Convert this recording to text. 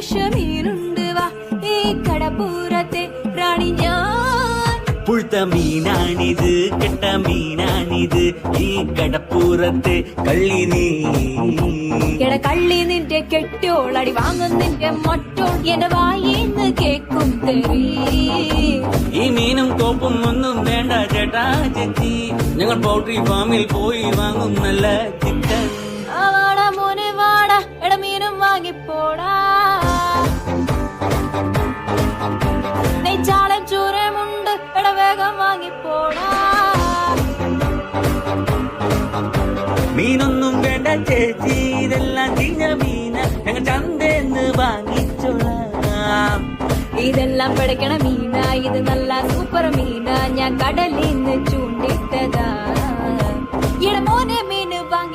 Fresh മീനുണ്ട് വാ ഈ കടപ്പുറത്തെ റാണി ഞാൻ. പുഴുത്ത മീനാണിത്, കെട്ട മീനാണിത്, ഈ കടപ്പുറത്തെ കള്ളി നീ. കള്ളി നിന്റെ കെട്ടോളടി വാങ്ങും നിന്റെ മറ്റോൾ എന്റെ വായിന്ന് കേക്കും തെറി. ഈ മീനും കോപ്പും ഒന്നും വേണ്ട ചേട്ടാ ചേച്ചി, ഞങ്ങൾ പൗൾട്രി ഫാമിൽ പോയി വാങ്ങും നല്ല ചിക്കൻ. വാടാ മോനെ വാടാ, എട മീനും വാങ്ങിപ്പോടാ. നെയ്ച്ചാളൻ ചൂരമുണ്ട്, എട വേഗം വാങ്ങിപ്പോടാ. മീനൊന്നും വേണ്ട ചേച്ചി, ഇതെല്ലാം ചീഞ്ഞ മീന, ഞങ്ങൾ ചന്തേന്ന് വാങ്ങിച്ചോളാം. ഇതെല്ലാം പിടയ്ക്കണ മീന, ഇത് നല്ല സൂപ്പർ മീന, ഞാൻ കടലിൽ നിന്ന് ചൂണ്ടിട്ടതാ. എട മോനെ മീന് വാങ്ങി